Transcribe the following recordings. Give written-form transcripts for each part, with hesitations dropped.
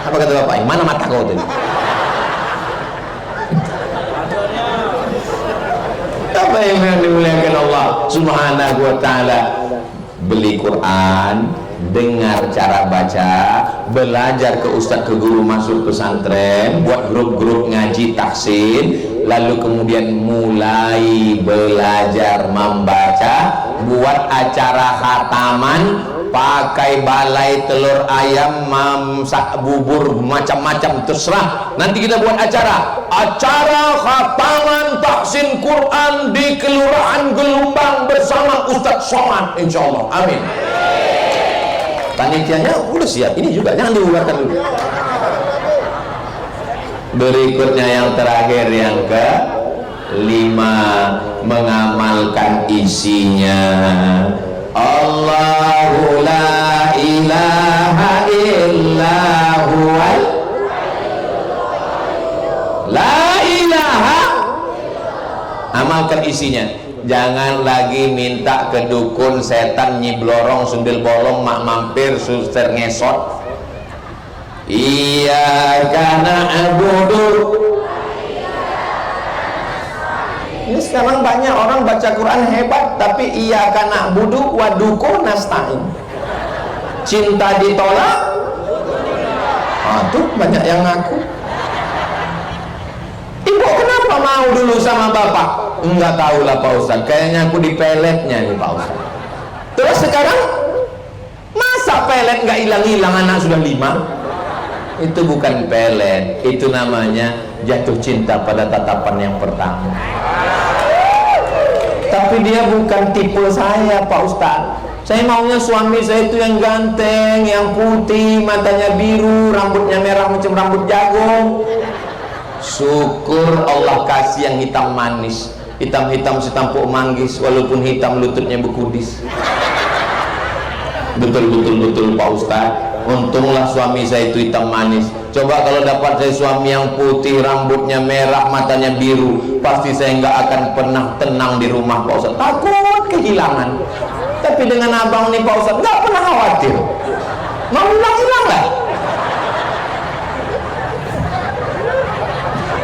Apa kata bapak? Mana mata kau tadi? Apa yang dimuliakan Allah Subhanahu wa ta'ala? Beli Quran, dengar cara baca, belajar ke ustadz, ke guru, masuk pesantren, buat grup-grup ngaji tahsin, lalu kemudian mulai belajar membaca, buat acara khataman, pakai balai telur ayam, masak bubur, macam-macam, terserah. Nanti kita buat acara khataman tahsin Quran di Kelurahan Gelombang bersama Ustadz Somad, insyaallah. Amin. Panitianya udah siap, ini juga jangan dibubarkan dulu. Berikutnya yang terakhir, yang ke-5, mengamalkan isinya. Allahu la ilaha illa huwal la ilaha. Amalkan isinya. Jangan lagi minta ke dukun, setan, nyiblorong, sundel bolong, mak mampir, suster ngesot. Iyyaka na'budu. Ini sekarang banyak orang baca Quran hebat, tapi iyyaka na'budu wa duku nasta'in. Cinta ditolak. Tuh banyak yang ngaku. Ibu kenapa mau dulu sama bapak? Enggak tahu lah Pak Ustaz, kayaknya aku di peletnya nih Pak Ustaz. Terus sekarang masa pelet nggak hilang-hilang, anak sudah 5? Itu bukan pelet, itu namanya jatuh cinta pada tatapan yang pertama. Tapi dia bukan tipe saya Pak Ustaz. Saya maunya suami saya itu yang ganteng, yang putih, matanya biru, rambutnya merah macam rambut jagung. Syukur Allah kasih yang hitam manis, hitam-hitam setampuk manggis, walaupun hitam lututnya bekudis. Betul Pak Ustaz. Untunglah suami saya itu hitam manis. Coba kalau dapat saya suami yang putih, rambutnya merah, matanya biru, pasti saya nggak akan pernah tenang di rumah Pak Ustaz. Takut kehilangan. Tapi dengan abang nih Pak Ustaz nggak pernah khawatir. Mau hilang lah.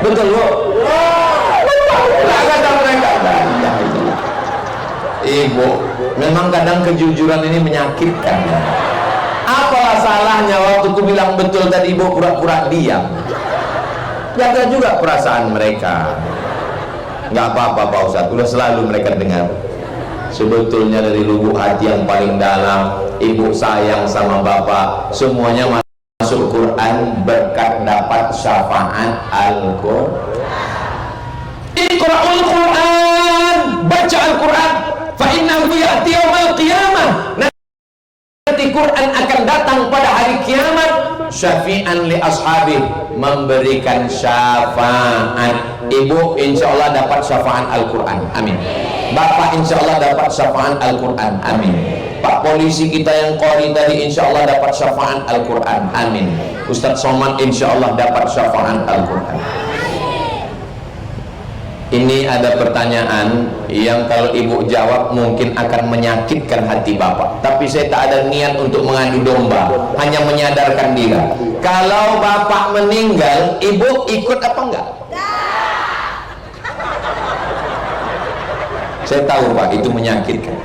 Betul Bu? Nggak kata mereka. Ibu, memang kadang kejujuran ini menyakitkan. Apalah salahnya waktu ku bilang betul tadi Ibu pura-pura diam? Jaga juga perasaan mereka. Nggak apa-apa Pak Ustaz, udah selalu mereka dengar. Sebetulnya dari lubuk hati yang paling dalam, Ibu sayang sama Bapak. Semuanya masuk Quran berkat dapat syafaat Al-Quran. Iqra'ul Quran, baca Al-Quran, fa innahu ya'ti yaumil qiyamah. Nanti Quran akan datang pada hari kiamat, syafi'an li ashabi, memberikan syafaat. Ibu insyaallah dapat syafaat Al-Quran, amin. Bapak insyaallah dapat syafaat Al-Quran, amin. Pak polisi kita yang qori tadi insyaallah dapat syafaat Al-Quran, amin. Ustadz Somad insyaallah dapat syafaat Al-Quran. Ini ada pertanyaan yang kalau ibu jawab mungkin akan menyakitkan hati bapak, tapi saya tak ada niat untuk mengadu domba, hanya menyadarkan diri. Kalau bapak meninggal, ibu ikut apa enggak? Saya tahu Pak, itu menyakitkan.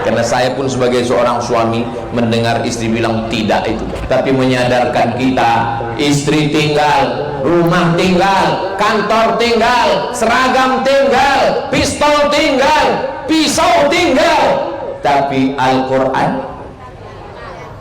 Karena saya pun sebagai seorang suami mendengar istri bilang tidak itu, tapi menyadarkan kita, istri tinggal, rumah tinggal, kantor tinggal, seragam tinggal, pistol tinggal, pisau tinggal, tapi Al-Quran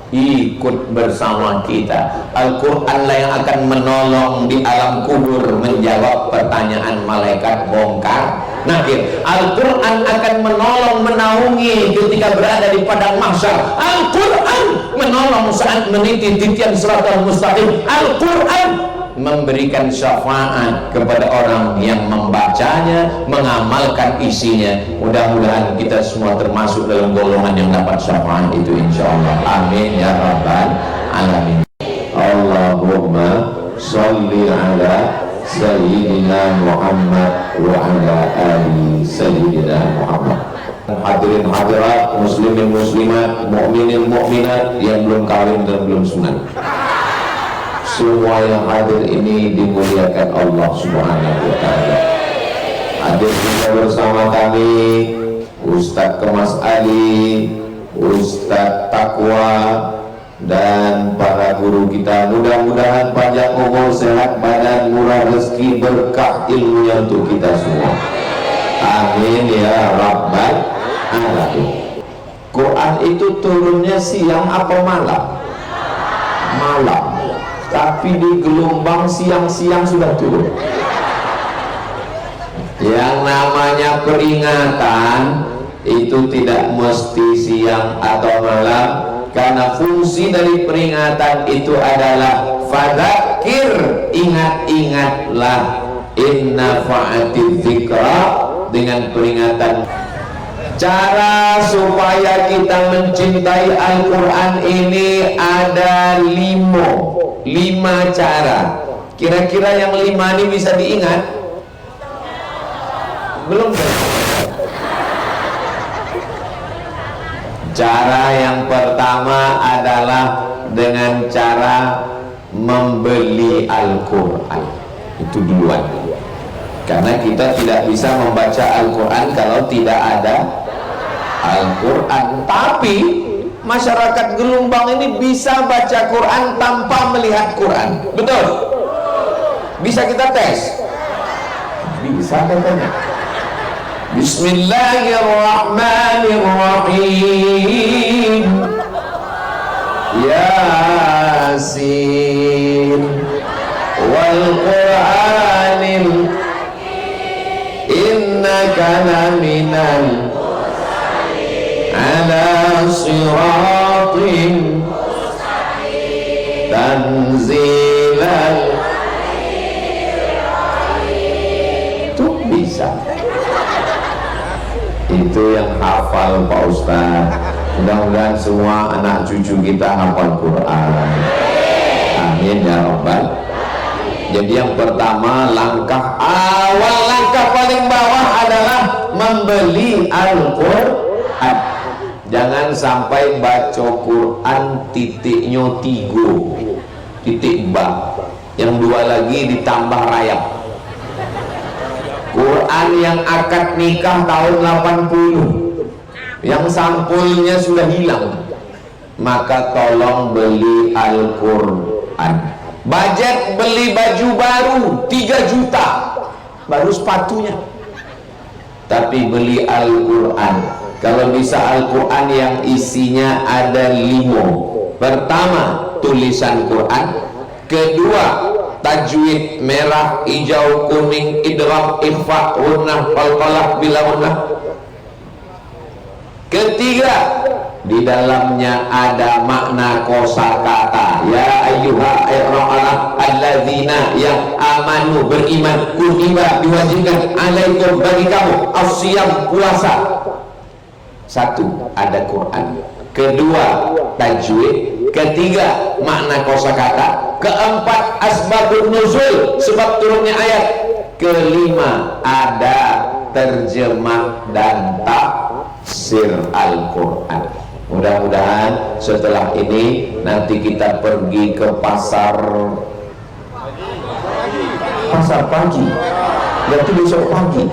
ikut bersama kita. Al-Quran lah yang akan menolong di alam kubur, menjawab pertanyaan malaikat bongkar nakir. Al-Quran akan menolong, menaungi ketika berada di padang mahsyar. Al-Quran menolong saat meniti titian siratal mustaqim. Al-Quran memberikan syafaat kepada orang yang membacanya, mengamalkan isinya. Mudah-mudahan kita semua termasuk dalam golongan yang dapat syafaat itu insyaallah. Amin ya rabbal alamin. Allahumma sholli ala Sayyidina Muhammad wa ala ali Sayyidina Muhammad. Hadirin hadirat, muslimin muslimat, mukminin mukminat yang belum kawin dan belum sunat, Semua yang hadir ini dimuliakan Allah Subhanahu wa ta'ala. Hadir juga bersama kami Ustadz Kemas Ali, Ustadz Takwa, dan para guru kita. Mudah-mudahan panjang umur, sehat badan, murah rezeki, berkah ilmunya untuk kita semua. Amin ya rabbal alamin. Quran itu turunnya siang apa malam? Malam. Tapi di gelombang siang-siang sudah turun. Yang namanya peringatan itu tidak mesti siang atau malam, karena fungsi dari peringatan itu adalah fadzakir, ingat-ingatlah, inna fa'ati dzikra, dengan peringatan. Cara supaya kita mencintai Al-Quran ini ada lima cara. Kira-kira yang 5 ini bisa diingat? Belum. Cara yang pertama adalah dengan cara membeli Al-Quran. Itu duluan. Karena kita tidak bisa membaca Al-Quran kalau tidak ada Al-Quran. Tapi masyarakat Gelombang ini bisa baca Quran tanpa melihat Quran. Betul? Bisa kita tes? Bisa katanya. Bismillahirrahmanirrahim. Yasin wal Qur'anil innaka laminal ala siratin tanzilal. Itu bisa. Itu yang hafal Pak Ustaz. Mudah-mudahan semua anak cucu kita hafal Quran. Amin ya rabbal. Jadi yang pertama, langkah paling bawah adalah membeli Al-Quran. Jangan sampai baca Quran titiknya 3, titik ba, yang 2 lagi ditambah rayap. Quran yang akad nikah tahun 80, yang sampulnya sudah hilang, maka tolong beli Al-Quran. Budget beli baju baru 3 juta, baru sepatunya. Tapi beli Al-Quran. Kalau bisa Al-Quran yang isinya ada 5. Pertama, tulisan Quran. Kedua, tajwid, merah, hijau, kuning, idgham, ikhfa, gunnah, qalqalah, bila gunnah. Ketiga, di dalamnya ada makna kosakata. Ya ayyuha ayyuhal alladzina yang amanu, beriman, kutiba, diwajibkan alaikum, bagi kamu, as-siyam, puasa. 1, ada Quran. Kedua, tajwid. Ketiga, makna kosakata. Keempat, asbabun nuzul, sebab turunnya ayat. Kelima, ada terjemah dan tafsir Al-Quran. Mudah-mudahan setelah ini nanti kita pergi ke pasar pagi, berarti besok pagi,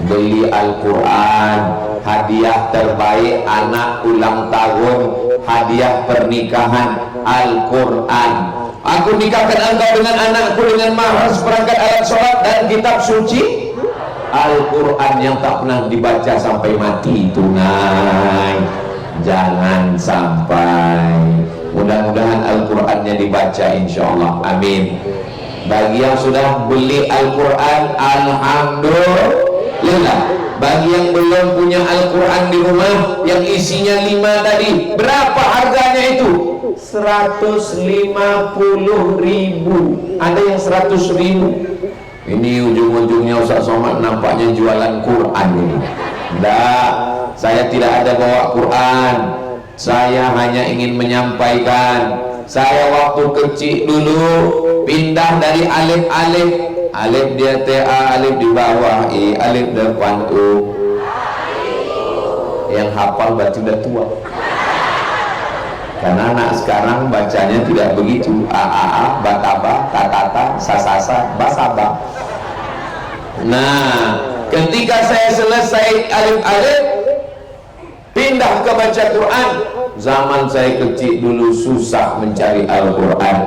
beli Al-Quran, hadiah terbaik anak ulang tahun, hadiah pernikahan Al-Quran. Aku nikahkan engkau dengan anakku dengan mahar seperangkat alat sholat dan kitab suci Al-Quran yang tak pernah dibaca sampai mati tunai. Jangan sampai. Mudah-mudahan Al-Qurannya dibaca insyaallah. Amin. Bagi yang sudah beli Al-Quran, alhamdulillah. Bagi yang belum punya Al-Quran di rumah yang isinya 5 tadi, berapa harganya itu? 150.000. Ada yang 100.000. Ini ujung-ujungnya Ustaz Somad nampaknya jualan Quran ini. Enggak, saya tidak ada bawa Quran. Saya hanya ingin menyampaikan, saya waktu kecil dulu pindah dari alif-alif, alif dia ta, alif di bawah i, alif depan u. Yang hafal berarti udah tua. Karena anak sekarang bacanya tidak begitu, a, bataba, tatata, sasasa, basaba. Nah, ketika saya selesai alif-alif, pindah ke baca Quran. Zaman saya kecil dulu susah mencari Al-Quran.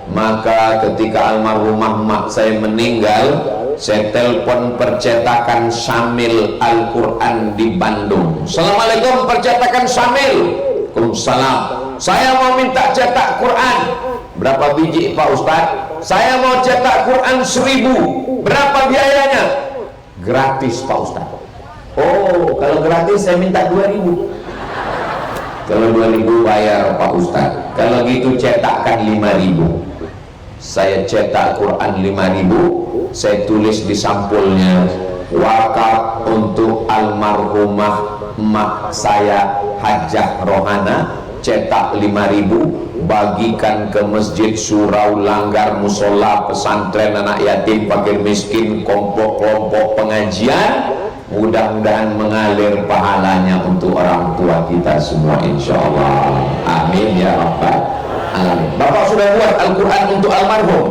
Maka ketika almarhumah mak saya meninggal, saya telepon percetakan Syamil Al-Quran di Bandung. Assalamualaikum, percetakan Syamil. Waalaikumsalam. Saya mau minta cetak Quran. Berapa biji Pak Ustadz? Saya mau cetak Quran 1000. Berapa biayanya? Gratis Pak Ustadz. Oh, kalau gratis saya minta 2000. Kalau 2000 bayar Pak Ustadz. Kalau gitu cetakkan 5000. Saya cetak Quran 5000. Saya tulis di sampulnya, wakaf untuk almarhumah mak saya Hajah Rohana, cetak 5000, bagikan ke masjid, surau, langgar, musola, pesantren, anak yatim, fakir miskin, kelompok-kelompok pengajian. Mudah-mudahan mengalir pahalanya untuk orang tua kita semua, insya Allah. Amin ya rabbal alamin. Bapak sudah buat Al-Quran untuk almarhum?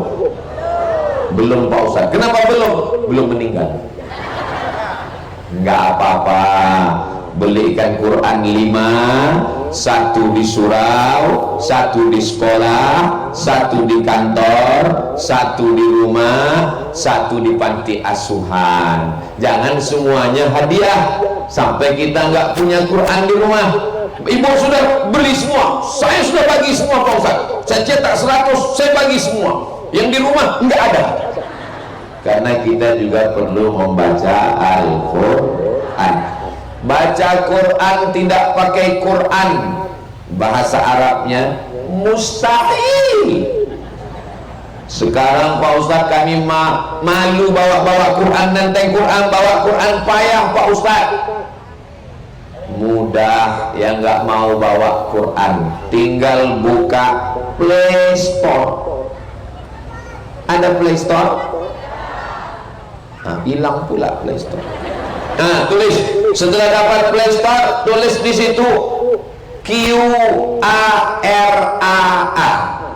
Belum Pak Ustaz. Kenapa belum? Belum meninggal. Enggak apa-apa, belikan Quran 5, 1 di surau, 1 di sekolah, 1 di kantor, 1 di rumah, 1 di panti asuhan. Jangan semuanya hadiah sampai kita nggak punya Quran di rumah. Ibu sudah beli semua, saya sudah bagi semua Pak Ustaz. Saya cetak 100, saya bagi semua. Yang di rumah nggak ada. Karena kita juga perlu membaca Al-Quran. Baca Quran tidak pakai Quran, bahasa Arabnya mustahil. Sekarang Pak Ustadz kami malu bawa Quran, nenteng Quran, bawa Quran payah Pak Ustadz. Mudah, yang nggak mau bawa Quran tinggal buka Play Store. Ada Play Store? Nah, hilang pula Play Store. Nah, tulis, setelah dapat Play Store, tulis di situ Q-A-R-A-A.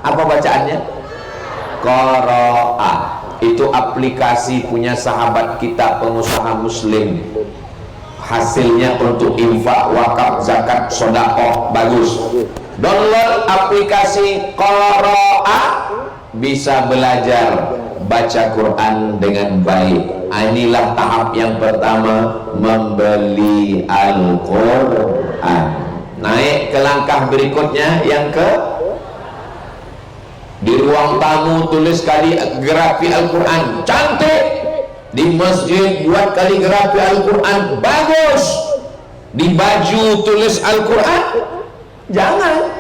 Apa bacaannya? Qara'a. Itu aplikasi punya sahabat kita pengusaha muslim. Hasilnya untuk infak, wakaf, zakat, sedekah, bagus. Download aplikasi Qara'a, bisa belajar baca Quran dengan baik. Inilah tahap yang pertama, membeli Al-Quran. Naik ke langkah berikutnya, yang ke di ruang tamu tulis kaligrafi Al-Quran cantik. Di masjid buat kaligrafi Al-Quran bagus. Di baju tulis Al-Quran, jangan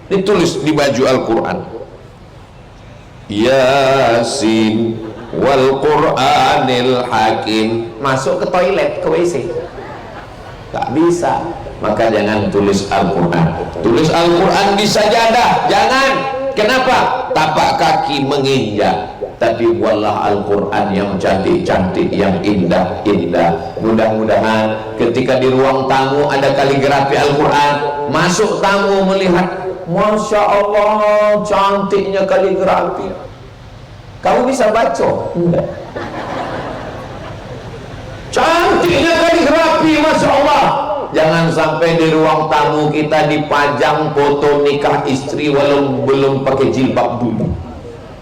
ditulis di baju Al-Quran Yasin wal Qur'anil Hakim. Masuk ke toilet, ke WC tak bisa. Maka jangan tulis Al-Quran. Tulis Al-Quran di sajadah, jangan. Kenapa? Tapak kaki menginjak. Tapi buatlah Al-Quran yang cantik-cantik, yang indah-indah. Mudah-mudahan ketika di ruang tamu ada kaligrafi Al-Quran, masuk tamu melihat, Masya Allah, cantiknya kaligrafi. Kamu bisa baca? Enggak. Cantiknya kaligrafi, Masya Allah. Jangan sampai di ruang tamu kita dipajang foto nikah istri walau belum pakai jilbab dulu.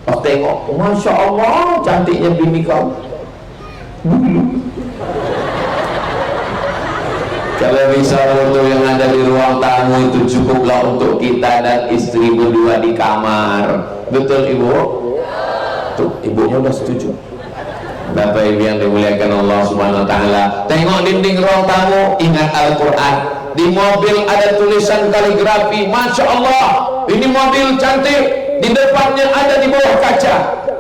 Pas tengok, Masya Allah, cantiknya bini kau dulu. Kalau bisa foto yang ada di ruang tamu itu cukuplah untuk kita dan istri berdua di kamar. Betul Ibu? Tuh, ibunya udah setuju. Bapak Ibu yang dimuliakan Allah Subhanahu wa taala, tengok dinding ruang tamu, ingat Al-Quran. Di mobil ada tulisan kaligrafi, Masya Allah, ini mobil cantik. Di depannya ada, di bawah kaca,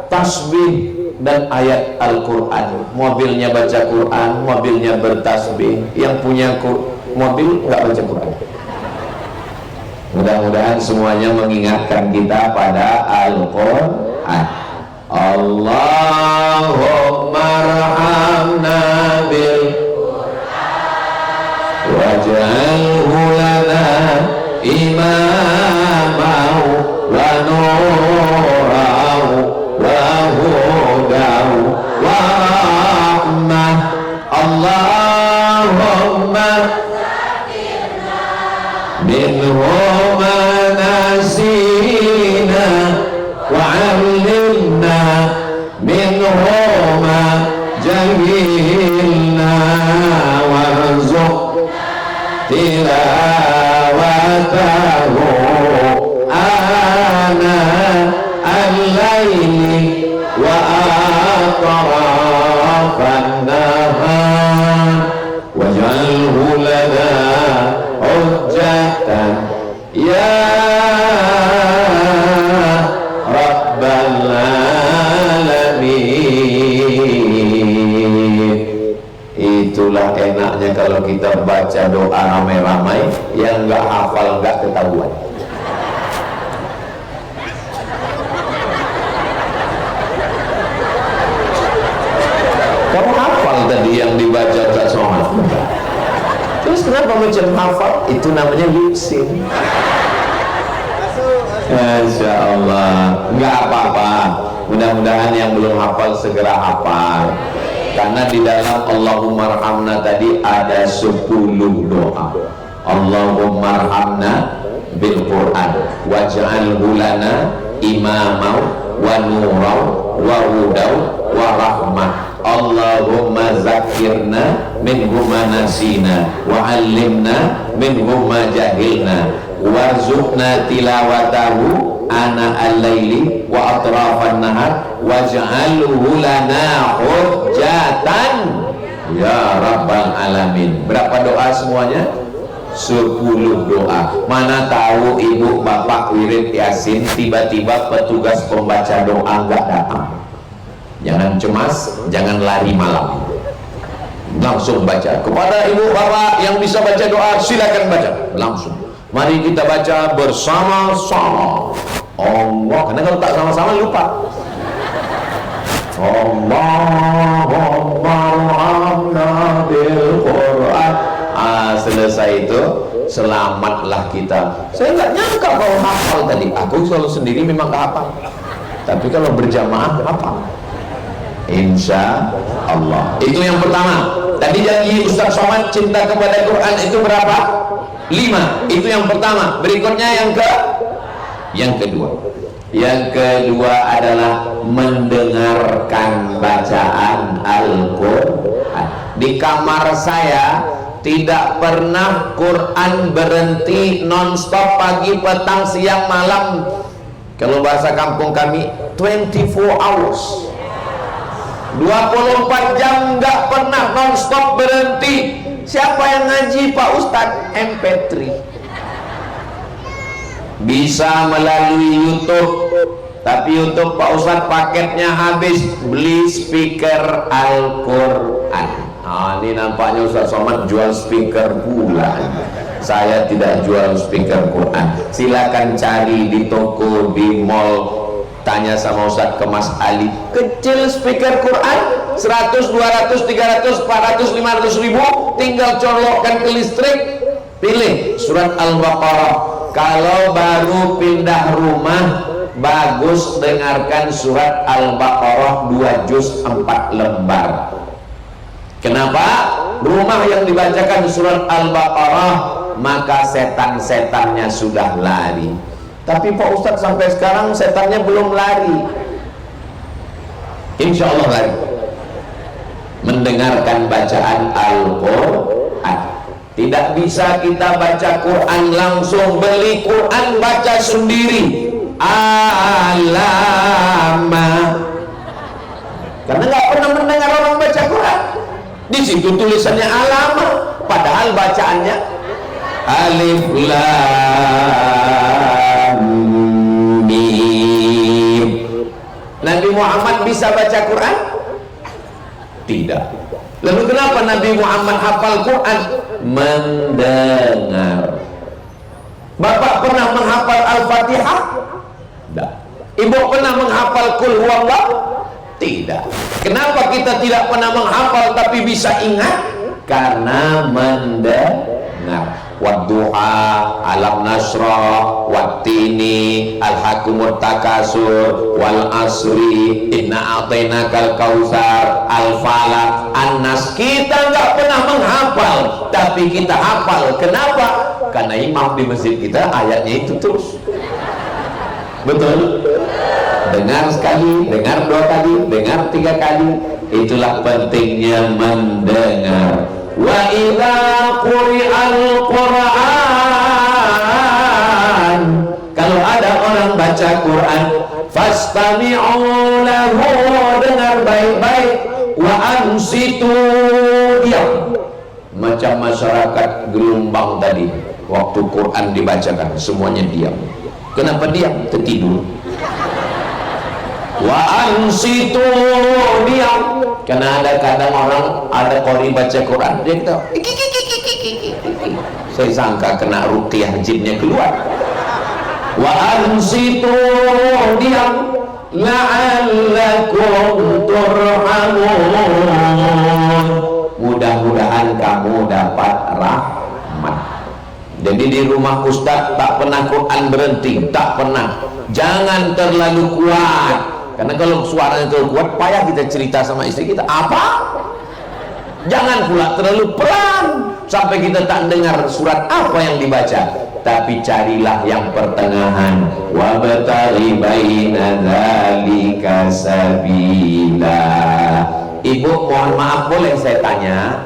tasbih dan ayat Al-Quran. Mobilnya baca Quran, mobilnya bertasbih. Yang punya mobil nggak baca Quran. Mudah-mudahan semuanya mengingatkan kita pada Al-Quran. Allahumma arhamna bil Qur'an waj'alhu lana imamau wa nurau wa hudau wa rahmah. Allahumma minhuma nasina wa 'allimna minhuma jahilna warzuq tilawatahu ana al-laili wa atrafan nahar waj'alhu lana hujjatan ya rabbal alamin. Itulah enaknya kalau kita baca doa ramai-ramai, yang nggak hafal nggak ketahuan. Kamu hafal tadi yang dibaca Ustaz Somad, terus kenapa macam hafal? Itu namanya lip-sync. Insya Allah nggak apa-apa, mudah-mudahan yang belum hafal segera hafal, karena di dalam Allahumma arhamna tadi ada 10 doa. Allahumma arhamna bil Quran waj'alhu lana imamau wa nurau wa hudau wa rahmah. Allahumma zakirna minhu ma nasina wa 'allimna minhu ma jahilna warzuqna tilawatahu ana al-laili wa atrafan nahar waj'alhu lana hujjatan ya rabbal alamin. Berapa doa semuanya? 10 doa. Mana tahu ibu bapak wirid yasin, tiba-tiba petugas pembaca doa nggak datang. Jangan cemas, jangan lari malam, langsung baca. Kepada ibu bapak yang bisa baca doa, silakan baca langsung. Mari kita baca bersama-sama Allah, karena kalau tak sama-sama lupa. Allahumma arhamna bil Quran. Selesai itu selamatlah kita. Saya nggak nyangka kalau hafal tadi. Aku selalu sendiri memang nggak hafal, tapi kalau berjamaah hafal. Insya Allah. Itu yang pertama. Tadi janji Ustaz Somad cinta kepada Quran itu berapa? 5. Itu yang pertama. Berikutnya yang kedua. Yang kedua adalah mendengarkan bacaan Al-Quran. Di kamar saya tidak pernah Quran berhenti non-stop, pagi, petang, siang, malam. Kalau bahasa kampung kami 24 hours, 24 jam nggak pernah non-stop berhenti. Siapa yang ngaji Pak Ustadz? MP3 bisa melalui YouTube, tapi YouTube Pak Ustadz paketnya habis, beli speaker Al-Quran. Nah, ini nampaknya Ustaz Somad jual speaker pula. Saya tidak jual speaker Quran. Silakan cari di toko, di mall, tanya sama Ustaz Kemas Ali. Kecil speaker Quran 100, 200, 300, 400, 500 ribu. Tinggal colokkan ke listrik, pilih surat Al-Baqarah. Kalau baru pindah rumah, bagus dengarkan surat Al-Baqarah 2 juz 4 lembar. Kenapa? Rumah yang dibacakan surat Al-Baqarah, maka setan-setannya sudah lari. Tapi Pak Ustadz sampai sekarang setannya belum lari. Insya Allah lari. Mendengarkan bacaan Al-Quran. Tidak bisa kita baca Quran langsung, beli Quran baca sendiri. Alama. Karena nggak pernah mendengar orang baca Quran. Di situ tulisannya alama, padahal bacaannya alif lam mim. Nabi Muhammad bisa baca Quran? Tidak. Lalu kenapa Nabi Muhammad hafal Quran? Mendengar. Bapak pernah menghafal Al-Fatihah? Tidak. Ibu pernah menghafal Qul Huwallah? Tidak. Kenapa kita tidak pernah menghafal tapi bisa ingat? Karena mendengar. wadduha, alam nasrah, wattini, alhaqumut takasur, wal asri, inna a'tainakal kautsar, al-falaq, an-nas. Kita nggak pernah menghafal, tapi kita hafal. Kenapa? Karena imam di masjid kita ayatnya itu terus. Betul? Dengar sekali, dengar 2 kali, dengar 3 kali. Itulah pentingnya mendengar. Wa idza quri'al Qur'an, kalau ada orang baca Quran, fastami'u lahu, dengar baik-baik, wa ansitu, diam. Macam masyarakat Gelombang tadi, waktu Quran dibacakan semuanya diam. Kenapa diam? Tertidur. Wa ansitu, diam. Karena ada kadang orang, ada qori baca Quran, dia kata saya sangka kena ruqyah, jinnya keluar. Wa ansitu, diam, la'allakum turhamun, mudah-mudahan kamu dapat rahmat. Jadi di rumah Ustaz tak pernah Quran berhenti, tak pernah. Jangan terlalu kuat, karena kalau suaranya terlalu kuat, payah kita cerita sama istri kita. Apa? Jangan pula terlalu pelan sampai kita tak dengar surat apa yang dibaca. Tapi carilah yang pertengahan. Wabtaghi baina dzalika sabila. Ibu, mohon maaf, boleh saya tanya?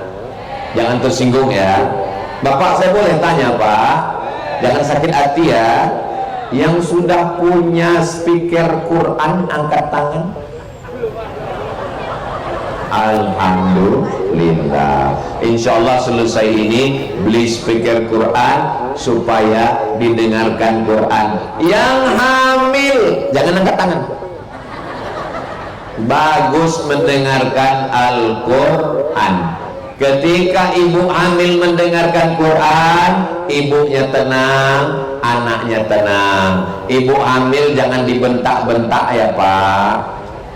Jangan tersinggung ya. Bapak, saya boleh tanya, Pak? Jangan sakit hati ya. Yang sudah punya speaker Quran angkat tangan. Alhamdulillah. Insya Allah selesai ini beli speaker Quran supaya didengarkan Quran. Yang hamil jangan angkat tangan. Bagus mendengarkan Al-Quran. Ketika ibu hamil mendengarkan Quran, ibunya tenang, anaknya tenang. Ibu hamil jangan dibentak-bentak ya Pak.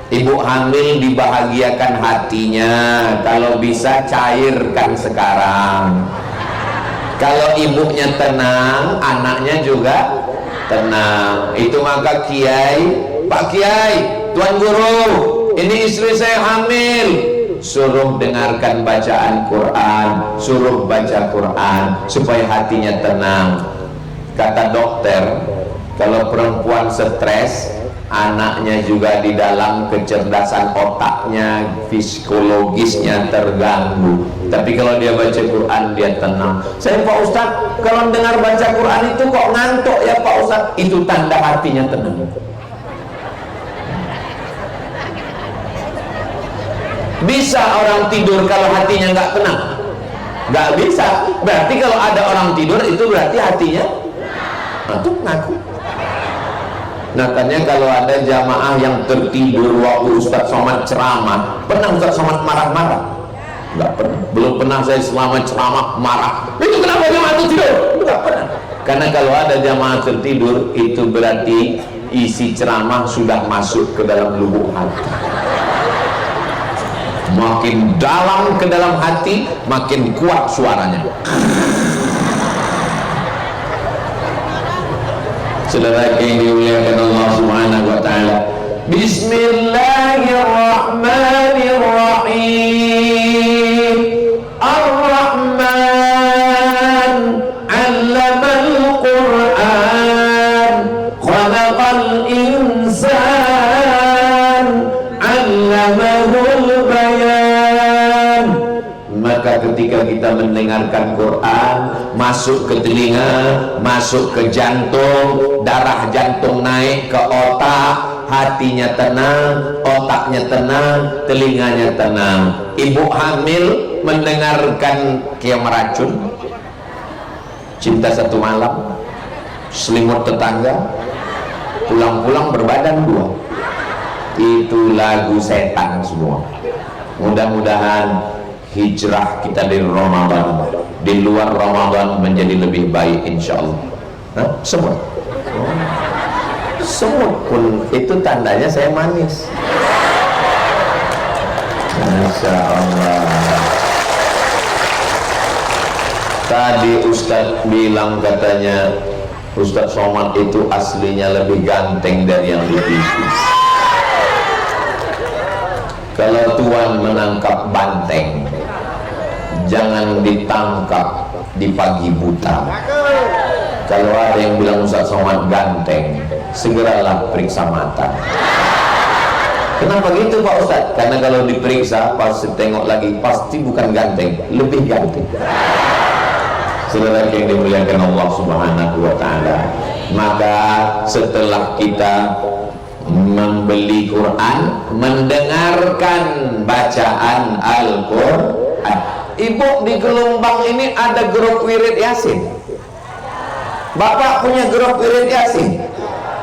Ibu hamil dibahagiakan hatinya. Kalau bisa cairkan sekarang. Kalau ibunya tenang, anaknya juga tenang. Itu maka Kiai, Pak Kiai, Tuan Guru, ini istri saya hamil, suruh dengarkan bacaan Quran, suruh baca Quran supaya hatinya tenang. Kata dokter, kalau perempuan stres, anaknya juga di dalam kecerdasan otaknya, psikologisnya terganggu. Tapi kalau dia baca Quran, dia tenang. Saya, Pak Ustadz, kalau dengar baca Quran itu kok ngantuk ya Pak Ustadz? Itu tanda hatinya tenang. Bisa orang tidur kalau hatinya nggak tenang? Nggak bisa. Berarti kalau ada orang tidur itu berarti hatinya itu ngaku. Nah, katanya kalau ada jamaah yang tertidur waktu Ustadz Somad ceramah, pernah Ustadz Somad marah-marah? Nggak pernah. Belum pernah saya selama ceramah marah. Itu kenapa jamaah itu tidur? Nggak pernah. Karena kalau ada jamaah tertidur, itu berarti isi ceramah sudah masuk ke dalam lubuk hati. Makin dalam ke dalam hati, makin kuat suaranya. Saudara yang dimuliakan Allah Subhanahu wa taala. Bismillahirrahmanirrahim. Ar-Rahman 'allamal Qur'an, khalaqal insan, 'allamahul bayan. Maka ketika kita mendengarkan Quran, masuk ke telinga, masuk ke jantung, darah jantung naik ke otak, hatinya tenang, otaknya tenang, telinganya tenang. Ibu hamil mendengarkan kayak meracun, Cinta Satu Malam, Selimut Tetangga, Pulang-pulang Berbadan Dua. Itu lagu setan semua. Mudah-mudahan hijrah kita di Ramadan, di luar Ramadan menjadi lebih baik insya Allah. Semut, semut pun itu tandanya saya manis. Masya Allah. Tadi Ustadz bilang katanya Ustadz Somad itu aslinya lebih ganteng dari yang di TV. Kalau Tuhan menangkap banteng, jangan ditangkap di pagi buta. Kalau ada yang bilang Ustadz Somad ganteng, segeralah periksa mata. Kenapa gitu Pak Ustadz? Karena kalau diperiksa, pas tengok lagi, pasti bukan ganteng, lebih ganteng. Saudara yang dimuliakan Allah Subhanahu wa Ta'ala, maka setelah kita membeli Quran, mendengarkan bacaan Al-Quran. Ibu, di Gelombang ini ada grup wirid Yasin. Bapak punya grup wirid Yasin.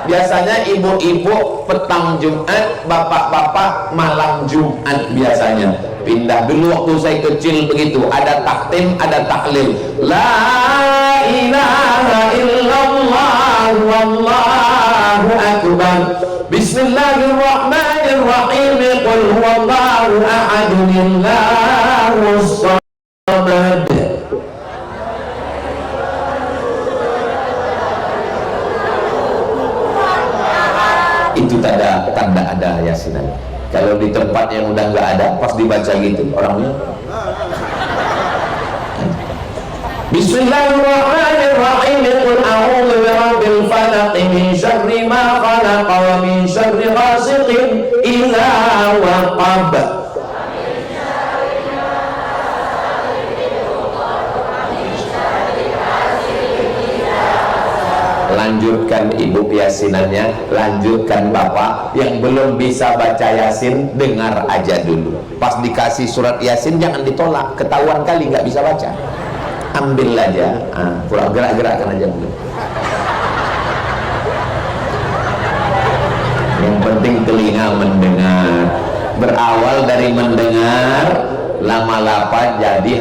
Biasanya ibu-ibu petang Jumat, bapak-bapak malam Jumat biasanya. Pindah dulu waktu saya kecil begitu, ada taktim, ada tahlil. La ilaha illallah wallahu akbar. Bismillahirrahmanirrahim. Qul huwallahu ahad, Allahus samad. Itu tanda ada yasinan. Kalau di tempat yang udah nggak ada, pas dibaca gitu orangnya. Bismillahirrahmanirrahim. Qul a'udzu birabbil falaq min syarri ma khalaq wa min syarri ghasiqin idza waqab. Lanjutkan ibu yasinannya, lanjutkan bapak. Yang belum bisa baca yasin, dengar aja dulu. Pas dikasih surat yasin jangan ditolak, ketahuan kali nggak bisa baca. Ambil aja, kurang gerak-gerakkan aja dulu. Yang penting telinga mendengar. Berawal dari mendengar, lama-lama jadi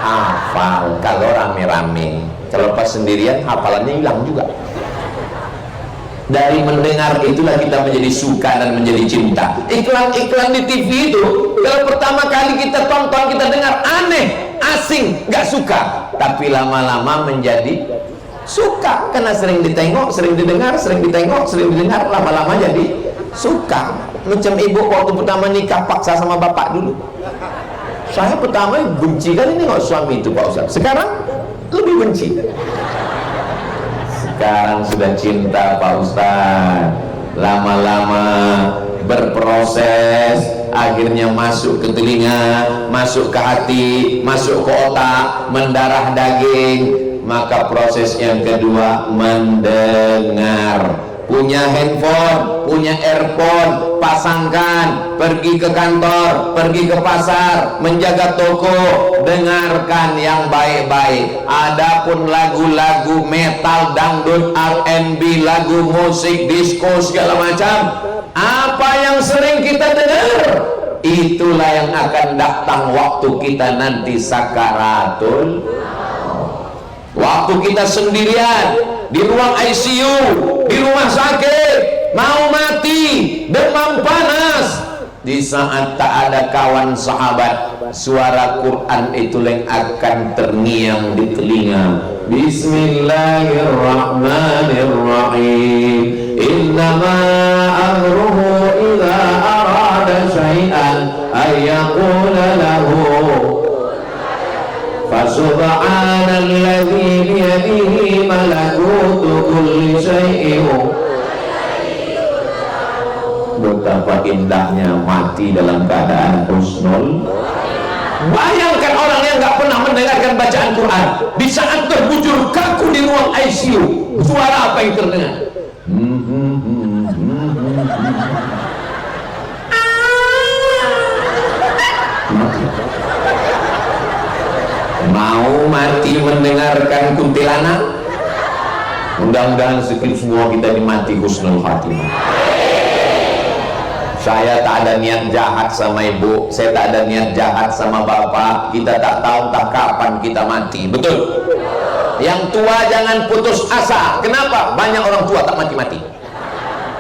hafal. Kalau rame-rame, kalau pas sendirian hafalannya hilang juga. Dari mendengar itulah kita menjadi suka dan menjadi cinta. Iklan-iklan di TV itu, kalau pertama kali kita tonton, kita dengar aneh, asing, gak suka. Tapi lama-lama menjadi suka, karena sering ditengok, sering didengar, sering ditengok, sering didengar, lama-lama jadi suka. Macam ibu waktu pertama nikah paksa sama bapak dulu. Saya pertama benci kan ini nggak suami itu Pak Ustaz. Sekarang lebih benci. Sekarang sudah cinta Pak Ustaz. Lama-lama berproses, akhirnya masuk ke telinga, masuk ke hati, masuk ke otak, mendarah daging. Maka proses yang kedua mendengar. Punya handphone, punya earphone, pasangkan, pergi ke kantor, pergi ke pasar, menjaga toko, dengarkan yang baik-baik. Adapun lagu-lagu metal, dangdut, R&B, lagu musik, disco, segala macam, apa yang sering kita dengar, itulah yang akan datang waktu kita nanti sakaratul. Waktu kita sendirian di ruang ICU, di rumah sakit, mau mati, demam panas, di saat tak ada kawan sahabat, suara Quran itu yang akan terngiang di telinga. Bismillahirrahmanirrahim. Innama amruhu idza arada syai'an ayyaqula lahu Fasubhanalladzi biyadihi malakutu kulli syai'in. Betapa indahnya mati dalam keadaan husnul. Bayangkan orang yang nggak pernah mendengarkan bacaan Quran, di saat terbujur kaku di ruang ICU, suara apa yang terdengar? Mau mati mendengarkan kuntilanak? Mudah-mudahan semua kita dimati husnul khatimah. Saya tak ada niat jahat sama ibu, saya tak ada niat jahat sama bapak. Kita tak tahu tak kapan kita mati, betul? Yang tua jangan putus asa. Kenapa? Banyak orang tua tak mati-mati.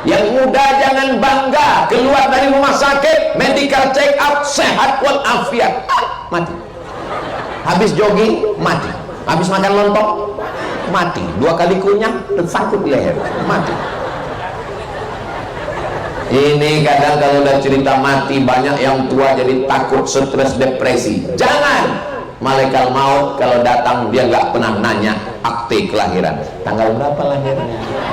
Yang muda jangan bangga, keluar dari rumah sakit, medical check up, sehat walafiat, mati. Habis jogging, mati. habis makan lontong mati, 2 kali kunyah tersangkut di leher, mati. Ini kadang kalau udah cerita mati, banyak yang tua jadi takut, stres, depresi. Jangan. Malaikat maut kalau datang dia nggak pernah nanya akte kelahiran, tanggal berapa lahirnya,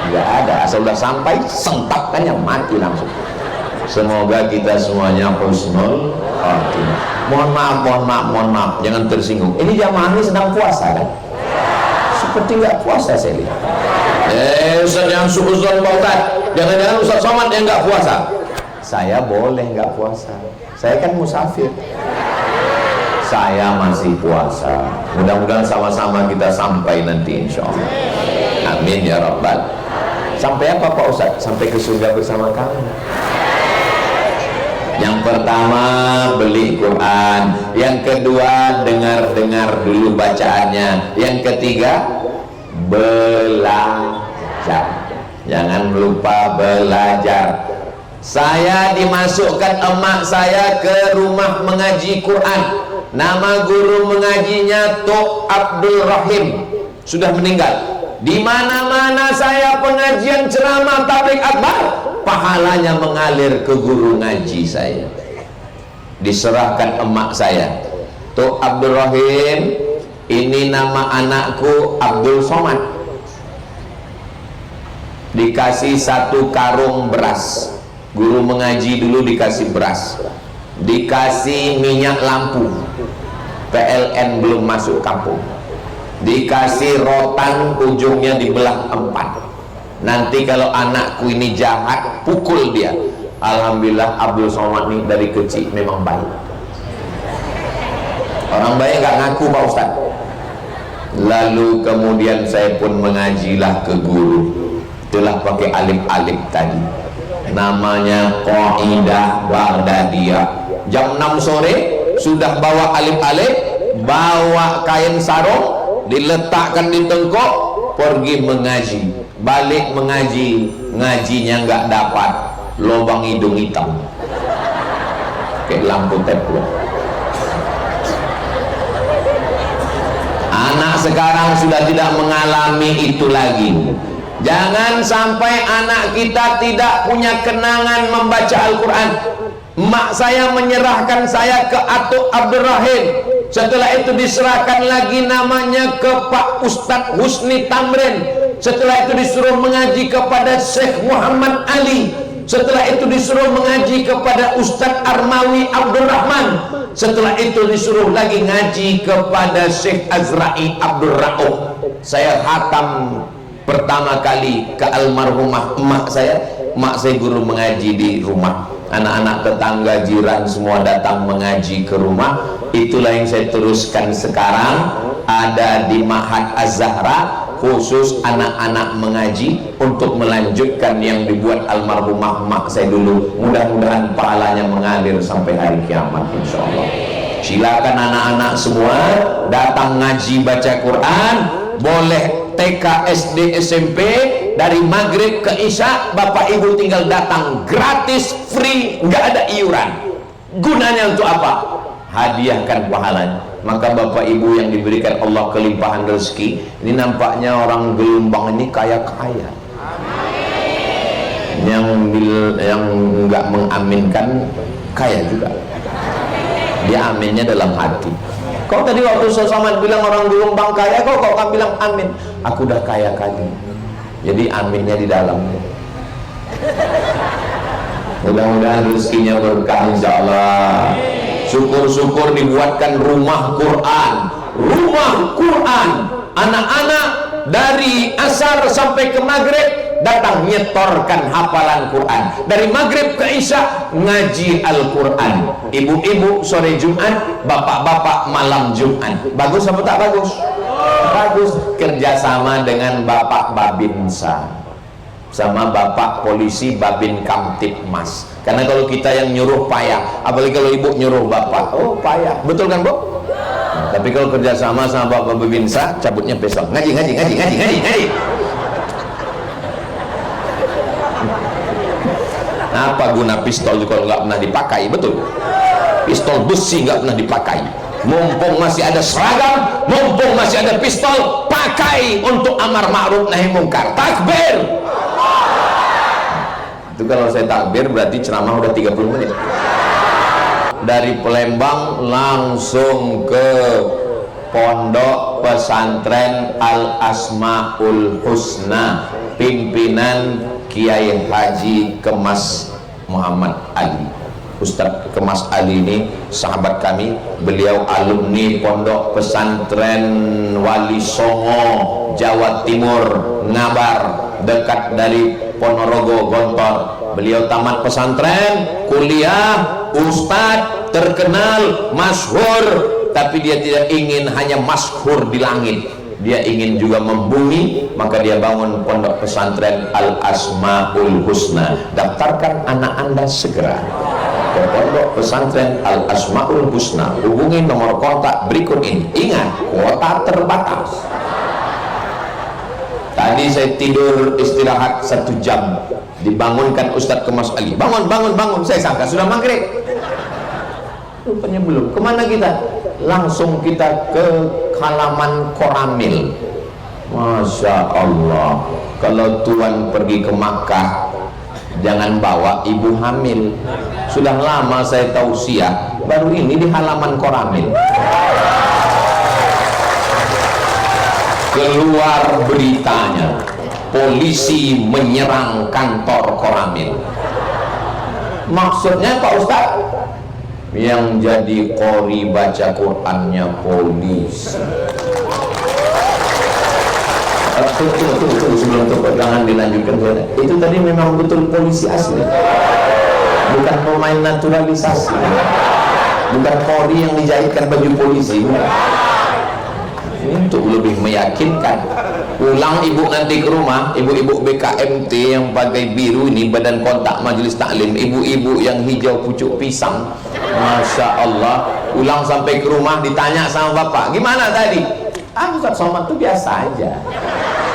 nggak ada, asal udah sampai sentapkannya mati langsung. Semoga kita semuanya husnul khatimah. Mohon maaf, jangan tersinggung. Ini jamaah ini sedang puasa kan? Seperti nggak puasa saya lihat. Ustaz jangan suuzon Pak Ustaz. Jangan-jangan Ustaz Somad yang nggak puasa. Saya boleh nggak puasa. Saya kan musafir. Saya masih puasa. Mudah-mudahan sama-sama kita sampai nanti insya Allah. Amin ya Rabbal. Sampai apa Pak Ustaz? Sampai ke surga bersama kamu. Yang pertama beli Quran, yang kedua dengar-dengar dulu bacaannya, yang ketiga belajar. Jangan lupa belajar. Saya dimasukkan emak saya ke rumah mengaji Quran. Nama guru mengajinya Tok Abdul Rahim, sudah meninggal. Di mana-mana saya pengajian ceramah tabligh akbar, pahalanya mengalir ke guru ngaji saya. Diserahkan emak saya, Tok Abdul Rahim, ini nama anakku Abdul Somad. Dikasih 1 karung beras. Guru mengaji dulu dikasih beras, dikasih minyak lampu, PLN belum masuk kampung, dikasih rotan ujungnya dibelah 4. Nanti kalau anakku ini jahat, pukul dia. Alhamdulillah Abdul Somad ini dari kecil memang baik. Orang baik nggak ngaku Pak Ustaz. Lalu kemudian saya pun mengajilah ke guru. Itulah pakai alif-alif tadi, namanya Qaidah Baghdadiyah. Jam 6 sore sudah bawa alif-alif, bawa kain sarung, diletakkan di tengkok, pergi mengaji. Balik mengaji, ngajinya nggak dapat, lubang hidung hitam kayak lampu teplok. Anak sekarang sudah tidak mengalami itu lagi. Jangan sampai anak kita tidak punya kenangan membaca Al-Quran. Mak saya menyerahkan saya ke Atuk Abdul Rahim. Setelah itu diserahkan lagi namanya ke Pak Ustadz Husni Tamrin. Setelah itu disuruh mengaji kepada Syekh Muhammad Ali. Setelah itu disuruh mengaji kepada Ustadz Armawi Abdul Rahman. Setelah itu disuruh lagi ngaji kepada Syekh Azra'i Abdul Ra'uf. Saya khatam pertama kali ke almarhumah emak saya. Emak saya guru mengaji di rumah. Anak-anak tetangga jiran semua datang mengaji ke rumah. Itulah yang saya teruskan sekarang, ada di Ma'had Az-Zahra, khusus anak-anak mengaji untuk melanjutkan yang dibuat almarhumah emak saya dulu. Mudah-mudahan pahalanya mengalir sampai hari kiamat insyaallah. Silakan anak-anak semua datang ngaji baca Quran. Boleh TK, SD, SMP, dari maghrib ke isya, bapak ibu tinggal datang gratis, free, nggak ada iuran. Gunanya untuk apa? Hadiahkan pahalanya. Maka bapak ibu yang diberikan Allah kelimpahan rezeki, ini nampaknya orang Gelombang ini kaya-kaya. Yang nggak mengaminkan kaya juga. Dia aminnya dalam hati. Kau tadi waktu Ustaz Somad bilang orang Gelombang kaya, kau kan bilang amin. Aku udah kaya kali. Jadi aminnya di dalam. Mudah-mudahan rezekinya berkah insyaallah. Syukur-syukur dibuatkan rumah Quran. Rumah Quran. Anak-anak dari asar sampai ke maghrib datang nyetorkan hafalan Quran. Dari maghrib ke isya ngaji Al-Quran. Ibu-ibu sore Jumat, bapak-bapak malam Jumat. Bagus apa tak bagus? Bagus. Kerjasama dengan Bapak Babinsa sama Bapak Polisi Babin Kamtipmas. Karena kalau kita yang nyuruh payah, apalagi kalau ibu nyuruh bapak, oh payah. Betul kan Bu? Nah, tapi kalau kerjasama sama Bapak Babinsa, cabutnya besok. Ngaji. Apa guna pistol kalau nggak pernah dipakai? Betul. Pistol besi nggak pernah dipakai. mumpung masih ada seragam, mumpung masih ada pistol, pakai untuk amar ma'ruf nahi mungkar. Takbir. Itu kalau saya takbir berarti ceramah udah 30 menit. Dari Palembang langsung ke Pondok Pesantren Al Asmaul Husna, pimpinan Kiai Haji Kemas Muhammad Ali. Ustadz Kemas Ali ini sahabat kami, beliau alumni Pondok Pesantren Wali Songo, Jawa Timur, Ngabar, dekat dari Ponorogo, Gontor. Beliau tamat pesantren, kuliah, ustadz terkenal, masyhur, tapi dia tidak ingin hanya masyhur di langit, dia ingin juga membumi. Maka dia bangun Pondok Pesantren Al Asmaul Husna. Daftarkan anak Anda segera ke Pondok Pesantren Al Asmaul Husna. Hubungi nomor kontak berikut ini. Ingat, kuota terbatas. Tadi saya tidur istirahat 1 jam, dibangunkan Ustadz Kemas Ali, bangun, bangun, bangun. Saya sangka sudah maghrib, rupanya belum. Kemana kita? Langsung kita ke halaman Koramil. Masya Allah, kalau Tuhan pergi ke Makkah jangan bawa ibu hamil. Sudah lama saya tausiah, baru ini di halaman Koramil keluar beritanya, polisi menyerang kantor Koramil. Maksudnya Pak Ustadz, yang jadi qori baca Qur'annya polisi. Tunggu sebelum itu jangan dilanjutkan. Itu tadi memang betul polisi asli, bukan pemain naturalisasi, bukan qori yang dijahitkan baju polisi. Ini untuk lebih meyakinkan. Pulang ibu nanti ke rumah, ibu-ibu BKMT yang pakai biru ini, badan kontak majelis taklim, ibu-ibu yang hijau pucuk pisang, Masya Allah. Pulang sampai ke rumah ditanya sama bapak, gimana tadi? Ustadz Somad itu biasa aja.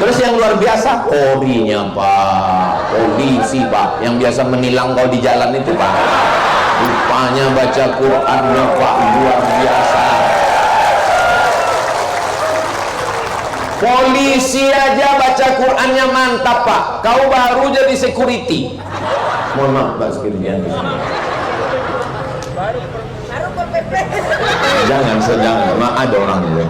Terus yang luar biasa, qorinya Pak, polisi Pak, yang biasa menilang kau di jalan itu Pak, rupanya baca Qur'annya Pak luar biasa. Polisi aja baca Qur'annya mantap Pak, kau baru jadi security. Mohon maaf Pak sekalian. Jangan sedang, ada orang itu.